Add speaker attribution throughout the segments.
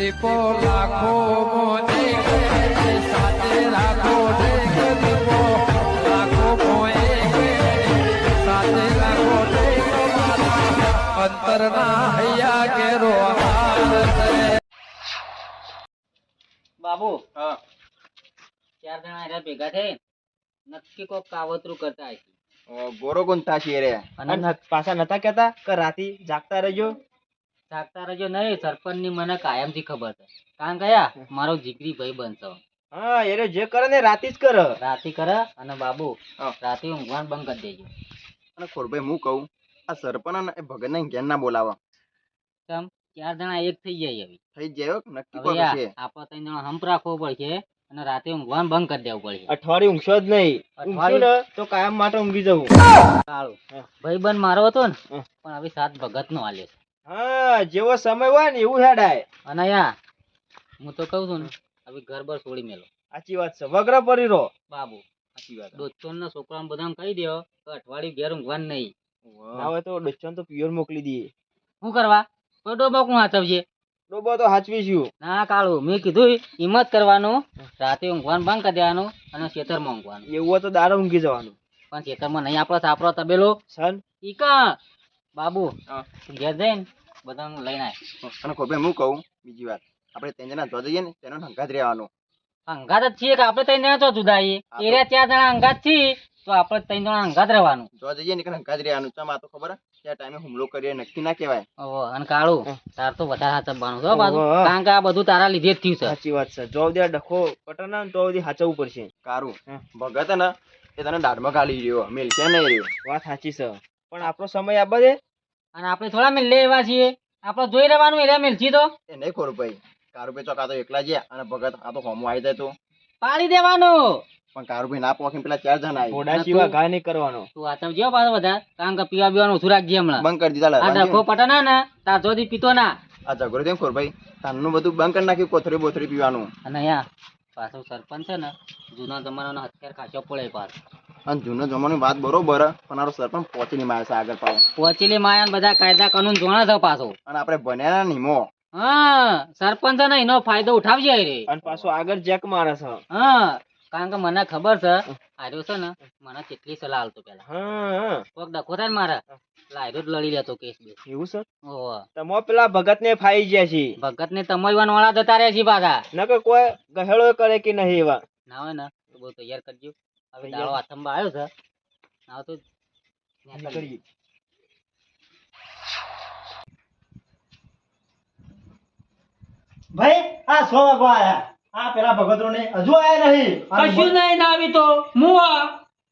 Speaker 1: દીપો લાખો મોને સાથે રાખો દીપો લાખો મોએ સાથે રાખો અંતરના હૈયા કેરો
Speaker 2: બાબુ
Speaker 3: હા
Speaker 2: ચાર જણા એરા ભેગા થઈ નક્કી કોક કાવતરું કરતા હશે.
Speaker 3: ગોરો કોણ થાશી રે
Speaker 2: અને
Speaker 4: પાછા નતા કેતા કે રાતી જાગતા રહેજો.
Speaker 2: જાગતા રહેજો નહીં, સરપંચ ની મને કાયમથી ખબર છે. કારણ કયા મારો જીગરી ભાઈ બનતો
Speaker 4: હા એ જે કરે ને રાતી જ કરે.
Speaker 2: રાતી કરે. અને બાબુ
Speaker 3: હા.
Speaker 2: રાતે ઊંઘવાનું બંધ કરી દેજો.
Speaker 3: અને ખોરભાઈ હું કહું આ સરપંચ અને ભગત ને ઘેર ના બોલાવા
Speaker 2: કેમ ચાર જણા એક થઈ જાય હવે.
Speaker 3: થઈ જ જાય હો, નક્કી
Speaker 2: હવે
Speaker 3: કોક
Speaker 2: યાર,
Speaker 3: છે
Speaker 2: આપણે ત્રણ જણા હંપ રાખવો પડશે અને રાતે ઊંઘવાનું બંધ કરી દેવું પડશે.
Speaker 4: અઠવાડિયું ઊંઘશો જ નહીં. ઊંઘશું ને તો કાયમ માટે ઊંઘી જવું.
Speaker 2: સારું ભાઈબંધ મારો હતો ને,
Speaker 4: હા.
Speaker 2: પણ હવે સાત ભગત નો હાલ્યો છે.
Speaker 4: હા જેવો સમય હોય ને એવું હેડાય.
Speaker 2: અને યાર હું તો કઉ છું ને, હવે ઘર બર છોડી મેલો.
Speaker 4: સાચી વાત છે. વગર પડી રહો.
Speaker 2: બાબુ
Speaker 3: સાચી વાત
Speaker 2: દોસ્તો ના છોકરા બધાને કહી દો કે અઠવાડિયું ઘેર ઊંઘવાનું નહીં.
Speaker 4: ના હોય તો ડોચન તો પિયર મોકલી દઈએ.
Speaker 2: શું કરવા? કોઈ ડોબા કોણ હાચવશે?
Speaker 4: ડોબો તો હાચવીશું.
Speaker 2: ના કાળું, મેં કીધું હિંમત કરવાનું, રાતે ઊંઘવાનું બંધ કરી દેવાનું અને ખેતરમાં ઊંઘવાનું.
Speaker 4: એવું હોય તો દારૂ ઊંઘી જવાનું.
Speaker 2: પણ ખેતરમાં નહીં આપણો સાપરો તબેલો
Speaker 4: સન
Speaker 2: ઈ કા બાબુ
Speaker 3: હા.
Speaker 2: તું ઘેર જઈને બધાને લઈને આય.
Speaker 3: અને ખોરભાઈ હું કહું બીજી વાત આપણે ત્રણ જણા જો જઈએ ને તેનો હંગાત રહેવાનું
Speaker 2: અંગાત જ છીએ કે આપણે ત્રણ જણા તો જુદા આવીએ?
Speaker 3: હા તો.
Speaker 2: એરિયા ચાર જણા અંગાત છીએ તો આપણે ત્રણ જણા અંગાત રહેવાનું.
Speaker 3: જો જઈએ ને કે હંગાત રહેવાનું ચમ આ તો ખબર ત્યાં ટાઈમે હુમલો કરીએ નક્કી ના કહેવાય
Speaker 2: ઓહો, અને કાળું તાર તો વધારે હાચવવાનું છે હો પાછું.
Speaker 4: ઓહો.
Speaker 2: કારણ કે આ બધું તારા લીધે જ થયું છે.
Speaker 4: સાચી વાત છે. જો દે ડખો પટના તો સુધી હાચવવું પડશે.
Speaker 3: કારું
Speaker 4: હા.
Speaker 3: ભગત ને એ તને દાઢમાં ગાલી રહ્યો મેલ છે નહીં રહ્યો
Speaker 4: વાત સાચી છે. પણ આપણો સમય આપવા દે.
Speaker 2: અને આપણે થોડા મેલ લેવા છીએ, આપણે જોઈ રહેવાનું એરિયા મેલ છી તો
Speaker 3: એ નહીં ખોરભાઈ કારુભાઈ ચોક આ તો એકલા ગયા અને ભગત આ તો હોમો આવી જાય તો
Speaker 2: પાડી દેવાનું.
Speaker 3: પણ કારુભાઈ ના પોખીને પેલા ચાર જણા આવી
Speaker 4: ઘોડા
Speaker 2: અને
Speaker 4: સિવાય
Speaker 2: તું-
Speaker 4: ઘા નહીં કરવાનો.
Speaker 2: તું હાચવજો પાછો વધારે, કારણ કે પીવા બીવાનું ઓછું રાખજે હમણાં.
Speaker 3: બંધ કરી દીધા
Speaker 2: આ ડખો પટના ને તાર જોધી પીતો ના.
Speaker 3: આ ઝઘડો થયો ખોરભાઈ તાનનું બધું બંધ કરી નાખ્યું કોથળી બોથળી પીવાનું
Speaker 2: અને અહીંયા પાછો સરપંચ છે ને, જૂના જમાનાનો હથિયાર ખાચો પડે પાછો.
Speaker 3: અને જૂનો જમાની વાત બરોબર પણ આરો સરપંચ પહોંચીને મારે છે આગળ પાવ
Speaker 2: પહોંચેલી માયા ને બધા કાયદા કાનૂન જોણા છે પાછો.
Speaker 3: અને આપણે બન્યા નીમો
Speaker 2: હા, સરપંચ છે ને એનો ફાયદો ઉઠાવજે રે.
Speaker 4: અને પાછો આગળ જેક મારે છે.
Speaker 2: હા, કારણ કે મને ખબર છે આર્યો છે ને મને કેટલી સલાહ આલતો પેલા.
Speaker 4: હા
Speaker 2: કોક ડખો થાય ને મારે એટલે આર્યો જ લડી લેતો કેસ બેસ.
Speaker 4: એવું છે.
Speaker 2: ઓહો,
Speaker 4: તમે પેલા ભગત ને ફાઈ ગયા છે.
Speaker 2: ભગત ને તમલવાન વાળા જતા રહે છે પાછા.
Speaker 4: નકર કોઈ ગહેડો કરે કે નહીં એવા.
Speaker 2: ના હોય ને તો બહુ તૈયાર કરજો. હવે દાડો હાથમાં આવ્યો છે, ના તો
Speaker 4: નીકળીએ.
Speaker 5: ભાઈ આ સો વાગવા આયા. આ પેલા ભગતરો ને હજુ આયા નહીં.
Speaker 2: કશું નહીં ના આવી તો મુવા.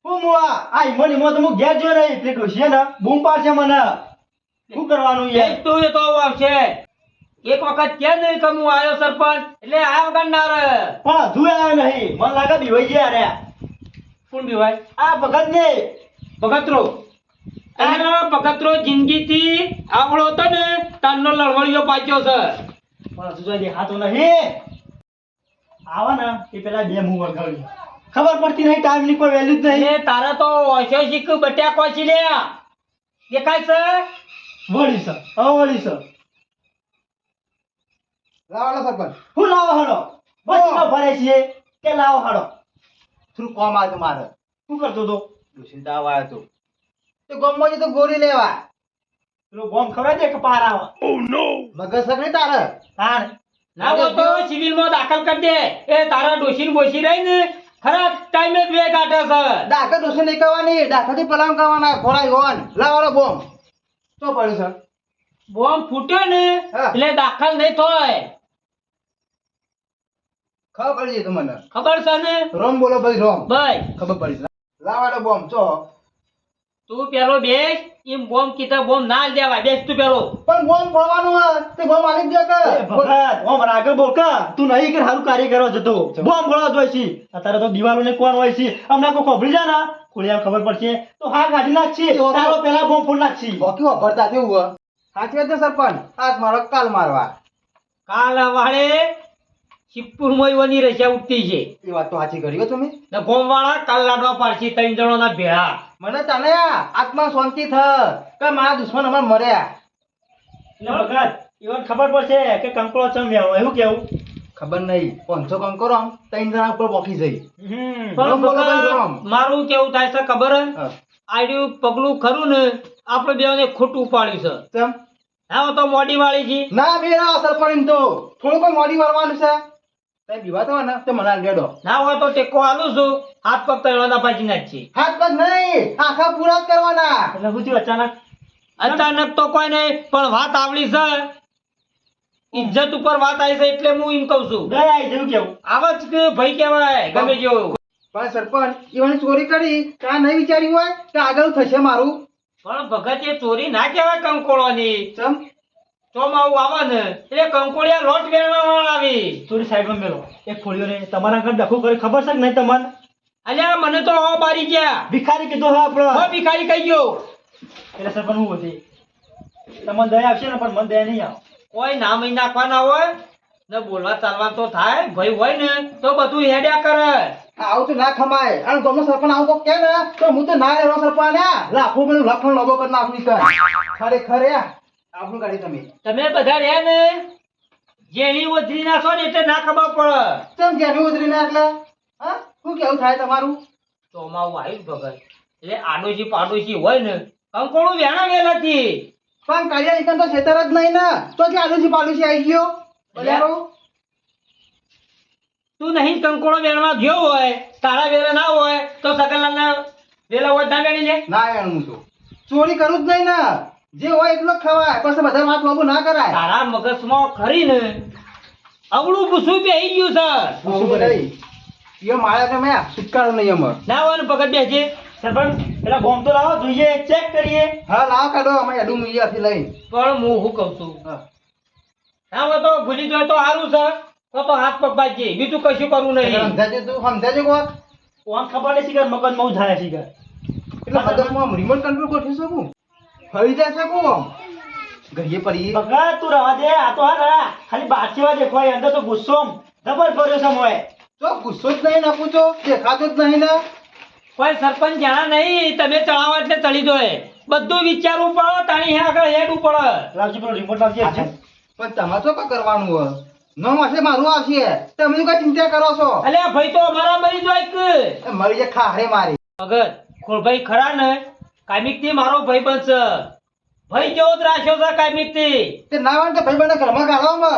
Speaker 5: હું મુઆ આ ઈમોની મો તો હું ઘેર જો નહીં. પેલી ડોશીએ ને બૂમ પાડશે મને. શું કરવાનું યાર?
Speaker 2: તો એ તો આવશે. એક વખત કે નહીં કે હું આવ્યો સરપંચ એટલે આ વગર ના રહે.
Speaker 5: પણ હજુ આયો નહીં. મને લાગે બીવાઈ ગયા રે.
Speaker 2: કોણ બીવાય?
Speaker 5: આ ભગત ને
Speaker 2: ભગતરો. આ ભગતરો જિંદગીથી આવડો હતો ને તારનો લડવડિયો પાચ્યો છે.
Speaker 5: પણ હજુ તો દેખાતો નહીં. આવા ને એ પેલા બે મું વળગાવી. ખબર પડતી નહીં ટાઈમ ની કોઈ વેલ્યુ જ નહીં.
Speaker 2: એ તારા તો ઓછો શીખ બટ્યા કોચી લે. દેખાય છે?
Speaker 5: વળી છે વળી છે.
Speaker 3: લાવો સરપંચ
Speaker 5: હું લાવો હડો બચીનો ભરે છીએ કે લાવો હડો.
Speaker 3: થોડું કોમ આવ્યું મારે
Speaker 5: શું કરતો તો?
Speaker 3: દુષિત તાવ આવ્યો હતો તો ગમમાં તો ગોળી લેવા
Speaker 5: પેલો બોમ્બ ખવડાવી દે કે પાર આવે.
Speaker 3: મગજ સકડી તારે
Speaker 5: તાણ
Speaker 2: ના હોય તો સિવિલ માં દાખલ કરી દે. એ તારા ડોશી બોશી રહી ને ખરા ટાઈમે જ બે કાઢે છે.
Speaker 3: ડાકર દોષી નહીં કરવાની ડાકરથી પલામ કરવાના ખોરાક હોવાન લાવાળો બોમ તો પડ્યું સર
Speaker 2: બોમ્બ ફૂટ્યો ને
Speaker 3: હા.
Speaker 2: એટલે દાખલ નહીં થાય.
Speaker 3: ખબર પડી જાય તમને
Speaker 2: ખબર છે ને?
Speaker 3: રોમ બોલો ભાઈ રોમ
Speaker 2: ભાઈ
Speaker 3: ખબર પડી લાવાડો બોમ ચો
Speaker 2: તું પેલો બેસ. એમ બોમ્બ કીધા બોમ્બ ના દેવાય. બેસ તું પેલો.
Speaker 3: પણ બોમ ફોડવાનું હે તે બોમ આલી દે કે
Speaker 5: એ ભગત ઓમ આગળ બોલ કા તું નહીં કે સારું કાર્ય કરવા જતો બોમ્બ ફોડવા જોઈ છી. અત્યારે તો દિવાલો ને કોણ હોય છે હમણાં કોઈ ખોભરી જા ના ખોલિયા ખબર પડશે તો હા કાઢી નાખશે. તારો પેલા બોમ્બ ફોડ નાખશે.
Speaker 3: બાકી વાપરતા કેવું હે સાચી વાત છે સરપંચ આજ મારો કાલ મારવા
Speaker 2: કાલ વાળે શિવપુર મોયવાની રશિયા ઉઠતી છે.
Speaker 3: એ વાત તો સાચી કરી હો તમે
Speaker 2: ને ગોમ વાળા કાલ લાડવા પાડશે ત્રણ જણો ના ભેળા.
Speaker 3: મને તને આત્મા શાંતિ થ કે મારા દુશ્મન અમાર મર્યા
Speaker 5: એટલે ભગત ઈવન ખબર પડશે કે કંકોળો ચમ વ્યાવો એવું કેવું
Speaker 3: ખબર નહીં 500 કંકોરો આમ 3 જણા ઉપર પોકી જઈ
Speaker 2: પણ
Speaker 3: રોમ બોલો ભાઈ,
Speaker 2: બકા,
Speaker 3: રોમ.
Speaker 2: મારું કેવું થાય છે ખબર હે?
Speaker 3: હા.
Speaker 2: આડ્યું પગલું ખરું ને આપણે બેઓને ખોટું પાડ્યું છે
Speaker 3: ચમ
Speaker 2: હા તો મોડી વાળી જી
Speaker 3: ના મેરા સરપંચ એમ તો થોડું કોઈ મોડી વાળવાનું છે તઈ બીવા તો ને તે મને લેડો
Speaker 2: ના હોય તો ટેકો આલું છું હાથ પગ તળવાના પાછી નાખી
Speaker 3: હાથ પગ નહીં આખા પૂરા જ કરવાના
Speaker 5: એટલે શું થયું અચાનક
Speaker 2: અચાનક તો કોઈ નહીં પણ વાત આવડી છે ઇજ્જત ઉપર વાત આવી છે એટલે હું એમ કહું છું
Speaker 5: ગયા આવી જેવું કેવું
Speaker 2: આવા જ કે ભાઈ કહેવાય ગમે જેવું
Speaker 3: પણ સરપંચ ઈવન ચોરી કરી કા નહીં વિચાર્યું હોય કે આગળ થશે મારું
Speaker 2: પણ ભગત એ ચોરી ના કહેવાય કંકોળોની
Speaker 3: ચમ
Speaker 2: ચોમાવું આવે ને એટલે કંકોળિયા લોટ વેણવા આવી
Speaker 5: થોડી સાઈડમાં મેલો એક ફોડીઓને તમારા આગળ ડખું કરી ખબર છે કે નહીં તમને
Speaker 2: અલ્યા મને તો હવા બારી ગયા
Speaker 5: ભિખારી કીધું હા
Speaker 2: હો
Speaker 5: આપણો
Speaker 2: ભિખારી કહી ગયો
Speaker 5: એટલે સરપંચ હું હતી તમને દયા આવશે ને પણ મને દયા નહીં આવે
Speaker 2: કોઈ નામ ય નાખવાના હોય ને બોલવા ચાલવા તો થાય ભાઈ હોય ને તો બધું હેડ્યા કરે
Speaker 3: આવું તો ના ખમાય અને ગમનો સરપંચ આવું કોક કે ને તો હું તો ના રહેવાનો સરપંચ આ લાખો મને લખણ લોબો કરી નાખવી કર ખરેખર યા આપણું ગાડી તમે
Speaker 2: તમે બધા રહ્યા ને જેણી ઓધરી નાખો ને એટલે ના ખબર પડે
Speaker 3: ચમ જેનું ઉતરી ના એટલે હા શું કેવું થાય તમારું
Speaker 2: ચોમાવું આવ્યું ભગત એટલે આડોશી પાડોશી હોય ને કંકોળું વેણા વેલાથી
Speaker 3: પણ કાળિયા એકન તો ખેતર જ નહીં ને તો જે આલુસી પાલુસી આવી ગયો બજારો
Speaker 2: તું નહીં કંકોળો વેણવા ગયો હોય તારા વેરા ના હોય તો સકલના વેલા હોય ના વેણી લે
Speaker 3: ના એનું હું તો ચોરી કરું જ નહીં ને જે હોય એટલો જ ખવાય પછી બધા વાત લોબો ના કરાય
Speaker 2: તારા મગજમાં ખરી ને અવળું પૂછું બેહી ગયું સર
Speaker 3: આવું નહીં યો મારે કે મેં છુટકારો નહીં અમાર
Speaker 2: ના હોય ને ભગત બેસજે
Speaker 5: સરપંચ પેલા બોમ્બ તો લાવો જોઈએ ચેક કરીએ
Speaker 3: હા લાવ કાઢો અમે એડું મીડિયાથી લઈ
Speaker 2: પણ હું શું કહું છું ના હોય તો ભૂલી જાય તો સારું છે તો હાથ પગ બાજે બીજું કશું કરવું નહીં
Speaker 3: સમજાજે તું સમજાજે કોક
Speaker 5: કોણ ખબર નહીં શીખર મગજ બહુ થાય શીખર
Speaker 3: એટલે મગજમાં રિમોટ કંટ્રોલ ગોઠવી શકું ફરી જાય શકું આમ ઘડીએ પડી
Speaker 5: ભગત તું રવા દે આ તો હા ના ખાલી બાચીવા દેખવાય અંદર તો ગુસ્સો જબર ભર્યો છે મોય
Speaker 3: તો ગુસ્સો જ નહીં ના પૂછો દેખાતો જ નહીં ને
Speaker 2: કોઈ સરપંચ જાણા નહીં તમે ચડાવો એટલે ચડી જાય બધું વિચારવું પડે તાણી આગળ હેડવું પડે
Speaker 5: લાવજી પેલો રિમોટ લાવજી હજી.
Speaker 3: પણ તમારે શું કરવાનું હોય નો માસે મારું આવશે તમે શું કઈ ચિંતા કરો છો
Speaker 2: અલ્યા ભાઈ તો અમારા મરી જાય કે
Speaker 3: એ મરી જાય ખાહરે મારી
Speaker 2: ભગત ખોળભાઈ ખરા ને કામિક થી મારો ભાઈ બનશે ભાઈ જેવો જ રાખ્યો છે કામિક થી
Speaker 3: તે ના હોય ને તો ભાઈ બને ઘરમાં ગાળો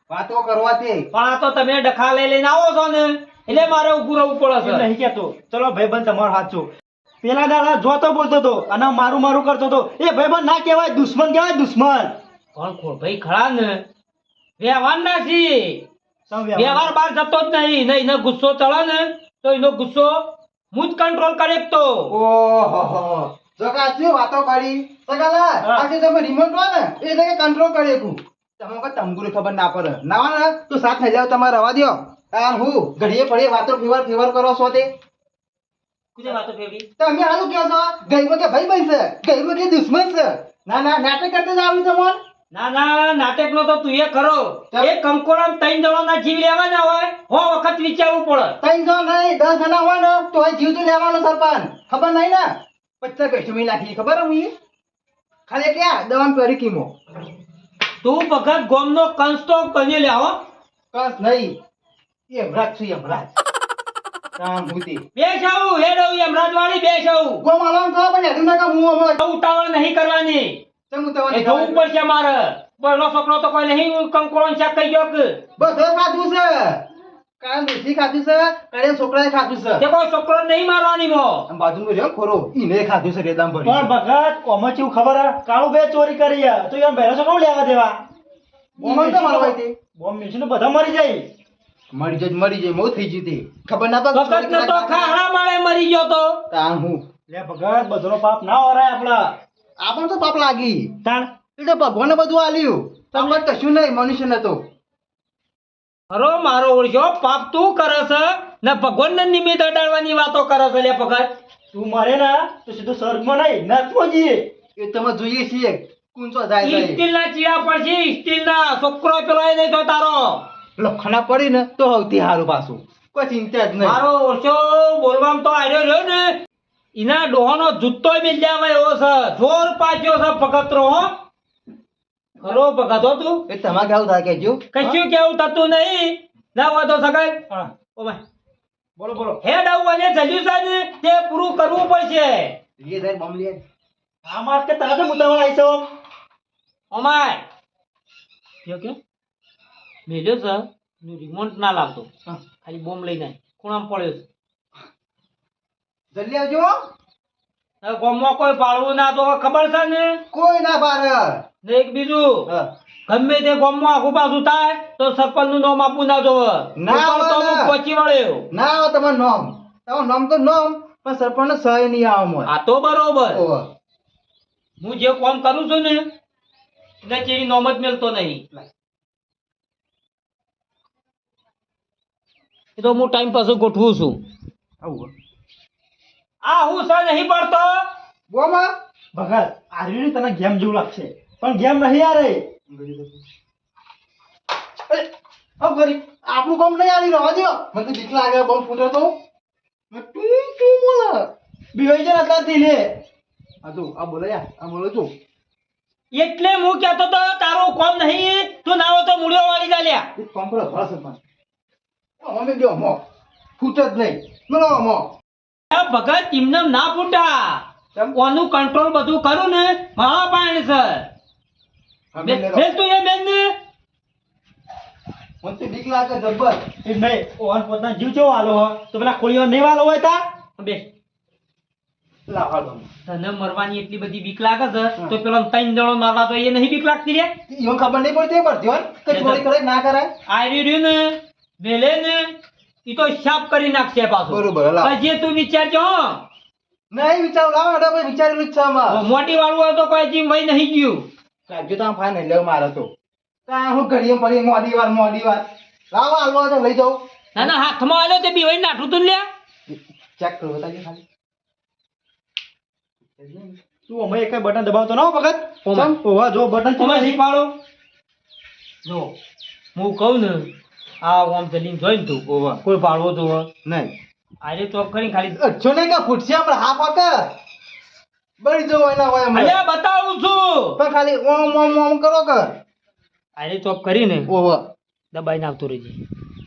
Speaker 3: વાતો કરવાથી
Speaker 2: પણ આ તો તમે ડખા લઈ લઈને આવો છો ને એટલે મારે ઉભું રહેવું પડે
Speaker 5: એમ
Speaker 2: છે
Speaker 5: નહીં કહેતો ચલો ભાઈબંધ તમારો સાચો પેલા દાડા જોતો બોલતો હતો અને મારું મારું કરતો હતો એ ભાઈબંધ ના કહેવાય દુશ્મન કહેવાય દુશ્મન
Speaker 2: પણ ખોળભાઈ ખરા ને વ્યવહાર ના છી
Speaker 5: સમ
Speaker 2: વ્યવહાર બહાર જતો જ નહીં ને એનો ગુસ્સો ચડે ને તો એનો ગુસ્સો હું જ કંટ્રોલ કરે એક તો
Speaker 3: ઓહો જગાજી વાતો કરી સગાલા
Speaker 5: હા.
Speaker 3: આજે તમે રિમોટ હોય ને એટલે કે કંટ્રોલ કરી એકું તમે કોઈ તંગુરી ખબર ના પડે ના હોય ને તો સાથ થઈ જાવ તમારે રવા દ્યો આ હું ઘડીએ પડીએ વાતો ફીવર ફીવર કરો છો તે
Speaker 2: કુને વાતો ફેવડી
Speaker 3: તમે આનું કહો છો ગઈમાં કે ભાઈ બનશે ગઈમાં કે દુશ્મન છે ના ના નાટક કરતા જ આવ્યું તમને
Speaker 2: ના ના નાટક નો તો તું એ કરો
Speaker 3: ચાલ.
Speaker 2: એક કંકોડા 3 દડોના જીવ લેવાના હોય હો વખત વિચારવું પડે
Speaker 3: 3 જણ નહીં 10 જણા હોય ને તો એ જીવ તો લેવાનો સરપંચ ખબર નહીં ને 50 પૈસા મી નાખી ખબર હું ખાલી ક્યાં દવાન કરી કીમો
Speaker 2: તું ભગત ગોમનો કંસ તો બની લે હો
Speaker 3: કસ નહીં યમરાજ છું યમરાજ કામ ભૂતી
Speaker 2: બેસાવું હેડવું યમરાજ વાળી બેસાવું
Speaker 3: ગોમાલામ તો પણ હેડું ના કામ હું હમણાં
Speaker 2: ઉતાવળ નહીં કરવાની
Speaker 3: ચમ
Speaker 2: એ
Speaker 3: તવાની
Speaker 2: જોવું પડશે મારે બરનો છોકરો તો કોઈ નહીં કંકોળો શાક કહી ગયો કે
Speaker 3: બધો ખાધું છે કામ દેશી ખાધું છે કાળિયા છોકરાએ ખાધું છે
Speaker 2: તે કોઈ છોકરો નહીં મારવાની મો
Speaker 3: આમ બાજુમાં રહ્યો ખોરો ઈને ખાધું છે રેદામ ભરી
Speaker 5: પણ ભગત કોમાં કેવું ખબર હે કાળું બે ચોરી કરી હે તો એમ ભેરો છોકરો લેવા દેવા
Speaker 3: ઓમન તો મારવાય તે
Speaker 5: બોમ્બ મિશન બધા મરી જાય
Speaker 3: મરી જાય મોત થઈ ગઈ તે ખબર ના તો
Speaker 2: ભગત ને તો ખાહડા માળે મરી ગયો તો
Speaker 3: તાણ હું
Speaker 5: લે ભગત બધોનો પાપ ના વરાય આપડા
Speaker 3: આપણ તો પાપ લાગી
Speaker 5: તાણ
Speaker 3: એટલે ભગવાને બધું આલ્યું તમને કશું નહીં મનુષ્ય નતો
Speaker 2: અરો મારો ઓળખ્યો પાપ તું કરે છે ને ભગવાનને નિમિત્ત અડાડવાની વાતો કરે છે લે ભગત
Speaker 5: તું મરે ના તો સીધું સ્વર્ગમાં નહીં નરકમાં જઈએ
Speaker 3: એ તમે જોઈએ છીએ કુંચો જાય જાય
Speaker 2: સ્ટીલના ચીડા પડશે સ્ટીલના છોકરો પેલો એ નહીં તો તારો
Speaker 3: લખણા પડી ને તો સૌથી સારું પાછું કોઈ ચિંતા જ નહીં
Speaker 2: મારો ઓછો બોલવામાં તો આડ્યો રહ્યો ને એના ડોહાનો જૂતો મિલ્યામાં એવો છે જોર પાછો છે ભગતરો હો ખરો ભગત હો તું
Speaker 3: એ તમારે કેવું થાય કેજો
Speaker 2: કશું કેવું થતું નહીં ના હોય તો સગાઈ
Speaker 5: હા
Speaker 2: ઓ ભાઈ
Speaker 5: બોલો બોલો
Speaker 2: હેડ આવું અને સોલ્યુશન તે પૂરું કરવું પડશે
Speaker 3: એ સાહેબ બમ લે
Speaker 5: આ માસ કે તારે મુદ્દામાં આવી છો
Speaker 2: ઓમાય જો કે મેલ્યો છે નું રિમોટ ના લાવતો ખાલી બોમ્બ લઈને આય. ખૂણામાં પડ્યો છે
Speaker 3: જલ્દી આવજો
Speaker 2: હવે ગામમાં કોઈ પાળવું ના તો ખબર છે ને
Speaker 3: કોઈ ના બાર
Speaker 2: ને એક બીજું ગમે તે ગામમાં આખું પાછું થાય તો સરપંચ નું નામ આપવું ના જોવે
Speaker 3: ના
Speaker 2: ઉપર તો
Speaker 3: આવે
Speaker 2: અમુક
Speaker 3: ને.
Speaker 2: પહોંચી વળ્યો
Speaker 3: ના આવે તમારું નામ તો નામ પણ સરપંચ સહી નહીં આવે મોય
Speaker 2: આ તો બરોબર
Speaker 3: ઓહો.
Speaker 2: હું જે કામ કરું છું ને એટલે ચેરી નોમ જ મેલતો નહીં એ તો હું ટાઈમ પાછું ગોઠવું છું
Speaker 3: આવું
Speaker 2: આ હું સર નહીં પડતો
Speaker 3: બોમાં
Speaker 5: ભગત આ રીડી તને ગેમ જેવું લાગશે પણ ગેમ નહીં યાર એ
Speaker 3: આપણું કામ નહીં આવી રવા દો મને તો બીક લાગે બમ ફૂટે તો મેં તું તું બોલે
Speaker 5: બીવાઈ જાય અત્યારથી લે
Speaker 3: આ તું આ બોલે યાર આ બોલે તું
Speaker 2: એટલે હું કહેતો તો તારું કામ નહીં તું ના હોય તો મૂળિયો વાળી ચાલ્યા
Speaker 3: એક કામ કરો થોડા સરપંચ અમે ગયો મો ફૂટે જ નહીં બોલો મો
Speaker 2: આ ભગત એમને ના ફૂટા
Speaker 3: કેમ?
Speaker 2: ઓનું કંટ્રોલ બધું કરું ને મારા પાણી સર
Speaker 3: અમે લેરો.
Speaker 2: બેસ તું એ બેન ને
Speaker 3: મને તો બીક લાગે જબ્બર
Speaker 5: એ નહીં ઓન પોતાનો જીવ કેવો હાલો હો તો પેલા કોળીઓ નહીં વાલો હોય તા
Speaker 2: બેસ
Speaker 3: લાવ હાલ દમ
Speaker 2: તને મરવાની એટલી બધી બીક લાગે છે તો પેલો 3 જણો મારવા તો એ નહીં બીક લાગતી રે
Speaker 3: ઈવન ખબર નહીં પડતી પડતી હોય કે ચોરી કરે કે ના કરાય
Speaker 2: આર્યું રહ્યું ને વેલે ને ઈ તો સાફ કરી નાખશે પાછું
Speaker 3: બરોબર, લાવ.
Speaker 2: પછી તું વિચારજો હો.
Speaker 3: નહીં વિચાર લાવો એટલે ભાઈ વિચારેલું જ છે આમાં
Speaker 2: મોટી વાળું હોય તો કોઈ જીમ વહી નહીં ગયું
Speaker 3: લાગજો તો ફાઈન લેવ મારે તો તા હું ઘડીએ પડી મોડી વાર લાવો હાલવા તો લઈ જાઉં
Speaker 2: ના ના હાથમાં આલ્યો તે બી વહી નાઠું તું લ્યા
Speaker 3: ચેક કરો બતાજો ખાલી
Speaker 5: તું અમે એક બટન દબાવતો ના હો ભગત
Speaker 2: ઓમાં.
Speaker 5: ઓવા જો બટન
Speaker 2: તમે શીખવાડો જો હું કહું ને આ ઓમ જલીન જોઈને તું કોઈ પાડવો તો
Speaker 3: નહીં
Speaker 2: આજે ચોપ કરીને ખાલી
Speaker 3: અચ્છો નહીં કે ફૂટશે આપણે હા પાકે બળી જવો એના હોય એમ
Speaker 2: અલ્યા બતાવું છું
Speaker 3: પણ ખાલી ઓમ કરો કે
Speaker 2: આજે ચોપ કરીને
Speaker 3: ઓહો
Speaker 2: દબાઈને આવતો રહેજે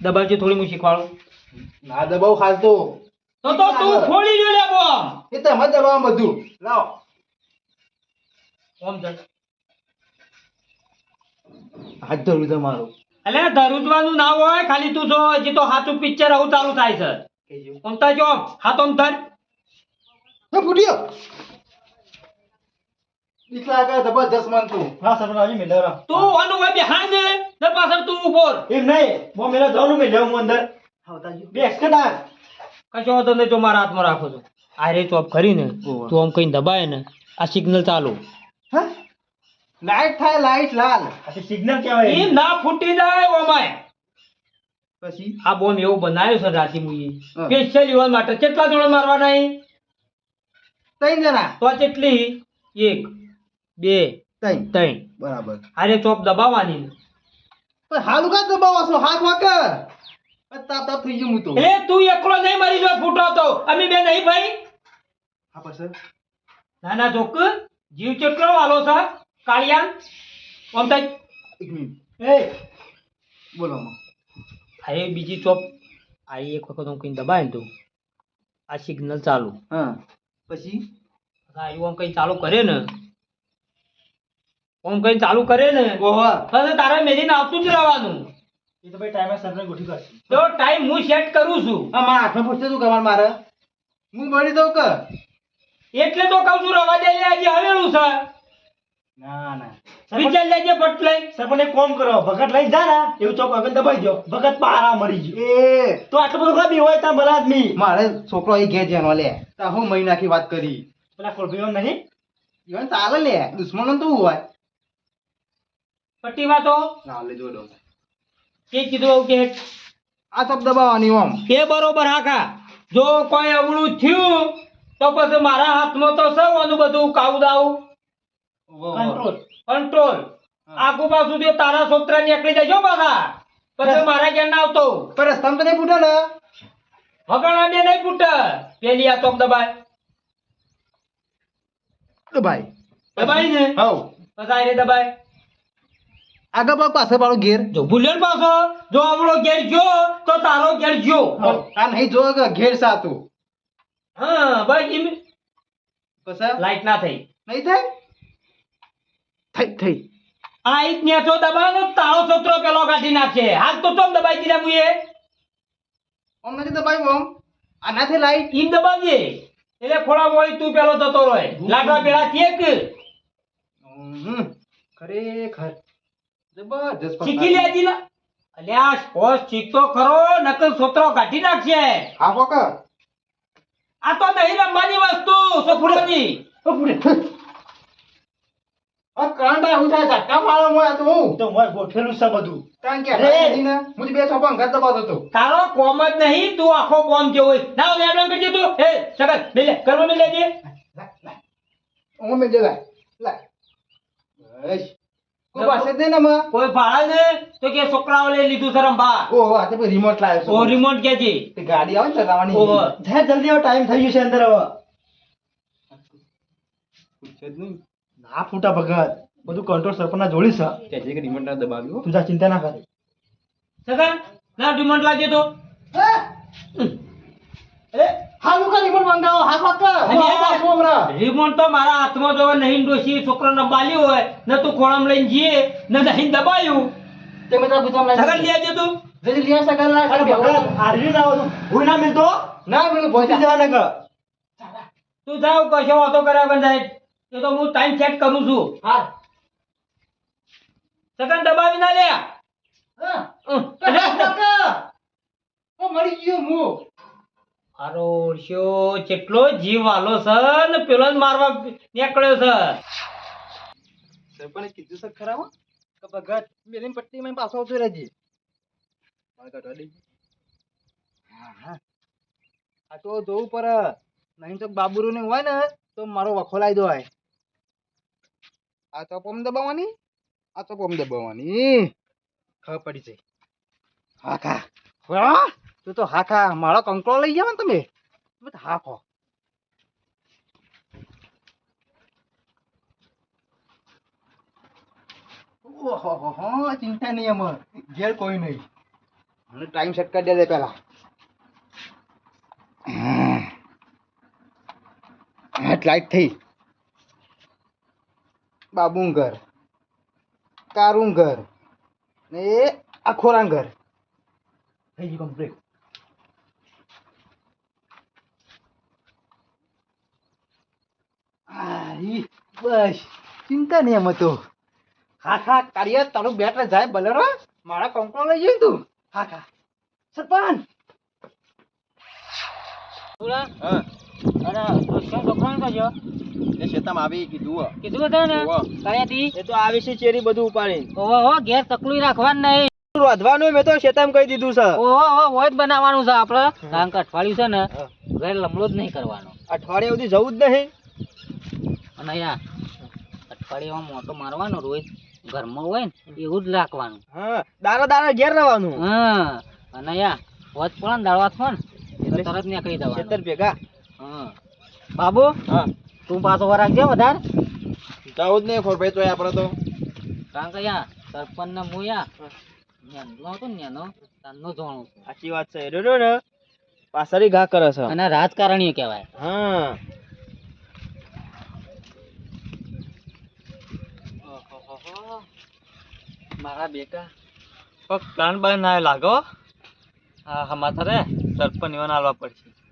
Speaker 2: દબાવજે થોડી હું શીખવાડું
Speaker 3: ના દબાવ ખાસ તો
Speaker 2: તો તું ફોડી લ્યો લે બોમ
Speaker 3: એ તો એમ જ દબાવ બધું લાવો
Speaker 2: ઓમ જલ
Speaker 3: હાથ ધરું તમારું
Speaker 2: અલ્યા ધરુજવાનું ના હોય ખાલી તું જો હજી તો સાચું પિક્ચર આવું ચાલુ થાય છે ઓમ તા જો હાથ ઓમ ધર
Speaker 3: ફૂટ્યો બીક લાગે જબરજસ્ત મન તું
Speaker 5: હા સરપંચ આવી મેલ્યો
Speaker 2: તું આનું હોય બેહાન ને પાછળ તું ઉભો રહે.
Speaker 5: એમ નહીં બો મેલા જવાનું મેલ્યો હું અંદર બેસ કદાચ
Speaker 2: કશો વાંધો નહીં જો મારા હાથમાં રાખો છો આ રે ચોપ કરીને
Speaker 3: ઓહો.
Speaker 2: તું આમ કઈ દબાય ને આ સિગ્નલ ચાલુ
Speaker 3: હા લાઈટ થાય લાઈટ લાલ
Speaker 5: આ સિગ્નલ કહેવાય
Speaker 2: એ ના ફૂટી જાય ઓમાય
Speaker 3: પછી
Speaker 2: આ બોમ્બ એવું બનાવ્યો છે રાતી મુઈએ
Speaker 3: હા.
Speaker 2: સ્પેશિયલ યુવાન માટે કેટલા જણા મારવાના એ?
Speaker 3: 3 જણા
Speaker 2: તો આ કેટલી 1 2
Speaker 3: 3
Speaker 2: 3
Speaker 3: બરાબર
Speaker 2: આ રે ચોપ દબાવવાની
Speaker 3: પણ હાલું કા દબાવો છો હાથ વાકે તાપ તાપ થઈ ગયું હું તો
Speaker 2: એટલે તું એકલો નહીં મરી જો ફૂટો તો અમે બે નહીં ભાઈ
Speaker 3: હા પછી
Speaker 2: ના ના જોક જીવ કેટલો વાલો છે કાળિયાન ઓમ થાય
Speaker 3: એક મિનિટ
Speaker 5: એ
Speaker 3: બોલો માં
Speaker 2: અરે બીજી ચોપ આ એક વખત હું કઈ દબાય ને તું આ સિગ્નલ ચાલુ
Speaker 3: હા પછી
Speaker 2: આ આમ કઈ ચાલુ કરે ને ઓમ કઈ ચાલુ કરે ને
Speaker 3: ઓહો
Speaker 2: હવે તારે મેરીને આવતું જ રહેવાનું
Speaker 5: એ તો ભાઈ ટાઈમે સરને ગોઠવી કરશે
Speaker 2: તો ટાઈમ હું સેટ કરું છું
Speaker 3: આ મારા હાથમાં ફૂટશે તું કમાર મારે હું મળી દઉં કે
Speaker 2: એટલે તો કહું છું રવા દે લે આજે હવેલું છે
Speaker 5: ના ના
Speaker 2: વિચાર લેજે પટ લઈ
Speaker 5: સરપંચ એક કામ કરો ભગત લઈ જા ને એવું ચોક આગળ દબાઈ દો ભગત પારા મરી ગયો
Speaker 3: એ
Speaker 5: તો આટલું બધું ખબર હોય તા ભલા આદમી
Speaker 3: મારે છોકરો અહીં ઘેર જેનો લે તા હું મહિનાથી વાત કરી
Speaker 5: પેલા કોલભીઓ નહીં
Speaker 3: ઈવન ચાલે લે દુશ્મનો તો હોય
Speaker 2: પટ્ટી વાતો
Speaker 3: ના લે જોડો
Speaker 2: કે કીધું આવું કે
Speaker 3: આ સબ દબાવવાની ઓમ
Speaker 2: એ બરોબર હાકા જો કોઈ અવળું થયું તો પછી મારા હાથમાં તો સૌનું બધું કાવદાવ
Speaker 5: કંટ્રોલ
Speaker 2: કંટ્રોલ આગુ પાછું જે તારા છોકરા નીકળી જજો પાછા પછી મારા ઘેર ના આવતો
Speaker 3: પણ રસ્તામાં તો નહીં ફૂટે ને
Speaker 2: વગણા બે નહીં ફૂટે પેલી આ ચોક દબાય
Speaker 3: તો ભાઈ
Speaker 2: દબાઈ ને
Speaker 3: હવ
Speaker 2: પછી આ રે દબાય
Speaker 3: આગળ પાડો પાછળ પાડો ઘેર
Speaker 2: જો ભૂલ્યો ને પાછો જો આપણો ઘેર જો તો તારો ઘેર જો
Speaker 3: આ નહીં જો કે ઘેર સાતું
Speaker 2: હા બસ એમ
Speaker 3: પછી
Speaker 2: લાઈટ ના થઈ
Speaker 3: નહીં થાય થઈ
Speaker 2: આ એક નેચો દબાવનો તાળો છોતરો પેલો કાઢી નાખશે હાથ તો ચોમ દબાઈ દીધા મુએ
Speaker 3: ઓમ નથી દબાવ્યું ઓમ આ નાથી લાઈટ
Speaker 2: ઈમ દબાવજે એટલે ખોળા મોળી તું પેલો જતો રહે લાડવા પેલા કેક
Speaker 3: ખરેખર જબરજસ્ત
Speaker 2: ચીકી લેજી ના અલ્યા સ્પોસ ચીક તો ખરો નકર છોતરો કાઢી નાખશે
Speaker 3: હા કોકા
Speaker 2: આ તો નહીં રમવાની વસ્તુ છોકરોની
Speaker 3: આ કરંટ આવું થાય ઝટકા મારો મોય તો હું
Speaker 5: તો મોય ગોઠવેલું છે બધું
Speaker 3: કારણ કે
Speaker 2: રે.
Speaker 3: ને મુજે બે છોપા ઘર દબાવતો હતો
Speaker 2: તારો કોમ જ નહીં તું આખો બોમ્બ જેવો હોય. ના લેડો કરજે તું એ સગત લે લે કરવા મે લેજે
Speaker 3: હું મેં લાય લાય બસ કોઈ પાસે જ નહીં ને માં
Speaker 2: કોઈ ભાડા ને તો કે છોકરાઓ લઈ લીધું છે રંભા
Speaker 3: ઓહો આ તો ભાઈ રિમોટ લાવ્યો
Speaker 2: ઓ રિમોટ કે છે
Speaker 3: તે ગાડી આવે ને ચલાવવાની
Speaker 2: ઓહો.
Speaker 5: જાય જલ્દી હવે ટાઈમ થઈ ગયો છે અંદર હવે
Speaker 3: પૂછે જ નહીં
Speaker 5: ના ફૂટા ભગત બધું કંટ્રોલ સરપંચના જોડી છે
Speaker 3: તે જે રિમોટ ના દબાવ્યો
Speaker 5: તું જા ચિંતા ના કરે
Speaker 2: સગા ના રિમોટ લાવજે તો
Speaker 3: એ હાલું કા રિમોટ મંગાવો હા કોકા હું પાછો હમણાં
Speaker 2: રિમોટ તો મારા હાથમાં જો નહીં ડોશી છોકરાને બાલી હોય ન તું ખોળામાં લઈને જીએ ન નહીં દબાયું
Speaker 3: તે મેં તારા ગુજામ
Speaker 2: સગા
Speaker 3: લાવી
Speaker 2: લેજે તું
Speaker 3: જલ્દી લીયા સગા લા
Speaker 5: અરે ભગત આરવી ના આવો હું ના મિલતો
Speaker 3: ના મેં
Speaker 5: પહોંચી
Speaker 3: પહોંચી
Speaker 5: જવા નકર
Speaker 2: તું જાવ કશો વાતો કર્યા વગર જાય એ તો હું ટાઈમ સેટ કરું છું
Speaker 3: હા
Speaker 2: સગન દબાવી ના લે
Speaker 3: હા કોકા ઓ મરી ગયો હું
Speaker 2: આરોડ્યો કેટલો જીવ વાલો છે ને પેલો જ મારવા નીકળ્યો છે
Speaker 3: સરપંચ કીધું છે ખરા હો કે ભગત મેલીન પટ્ટી માં પાછો આવતો રહેજે મારે કાઢવા દે હા હા આ તો જોવું પર નહીં તો બાબુરુ ને હોય ને તો મારો વખો લાવી દો આ તો પમ દબાવવાની આ તો પમ દબાવવાની ખબર પડી જાય હા ખા હા તું તો હા ખા મારો કંકડો લઈ જાવ ને તમે હા ખો ઓહો ચિંતા નહીં એમાં ઘેર કોઈ નહીં મને ટાઈમ સેટ કરી દે પેલા લાઈટ થઈ બાબું ઘર કારું ઘર ને આખોરા ઘર
Speaker 5: થઈ ગયું કમ્પ્લીટ
Speaker 3: બસ ચિંતા નહીં એમાં તો હા હા કાર્ય તારું બેટ જાય બલેરો મારા કંકડો લઈ જઈ તું હા હા સરપંચ
Speaker 4: એ તો આવી છે ચેરી બધું ઉપાડી રોધવાનું મેં તો શેતામ કહી દીધું છે
Speaker 2: બનાવવાનું છે આપડે કારણ કે અઠવાડિયું છે ને ઘરે લમડો જ નહીં કરવાનો
Speaker 4: અઠવાડિયા સુધી જવું જ નહીં
Speaker 2: અને અહીંયા અઠવાડિયામાં મોટો મારવાનો રોજ ઘરમાં હોય ને એવું જ રાખવાનું
Speaker 4: હા દારો દારો ઘેર રહેવાનું
Speaker 2: હા અને અહીંયા વચ પડે ને દાળવા ફોન એટલે તરત નીકળી જવાનું
Speaker 4: ખેતર ભેગા
Speaker 2: હા બાબુ
Speaker 4: હા
Speaker 2: તું પાછો વાર રાખજે વધારે
Speaker 4: જવું જ નહીં ખોરભાઈ તો આપણે તો
Speaker 2: કારણ કે અહીંયા સરપંચ ને હું નેનો હતો ને નેનો તારનો જોણું છું
Speaker 4: સાચી વાત છે રહ્યો ને પાછળ ઘા કરે છે
Speaker 2: અને રાજકારણીય કહેવાય
Speaker 4: હા
Speaker 2: મારા બેટા પ્લાન બાન ના લાગો હા સમાચાર હે સરપંચ એવા હાલવા પડશે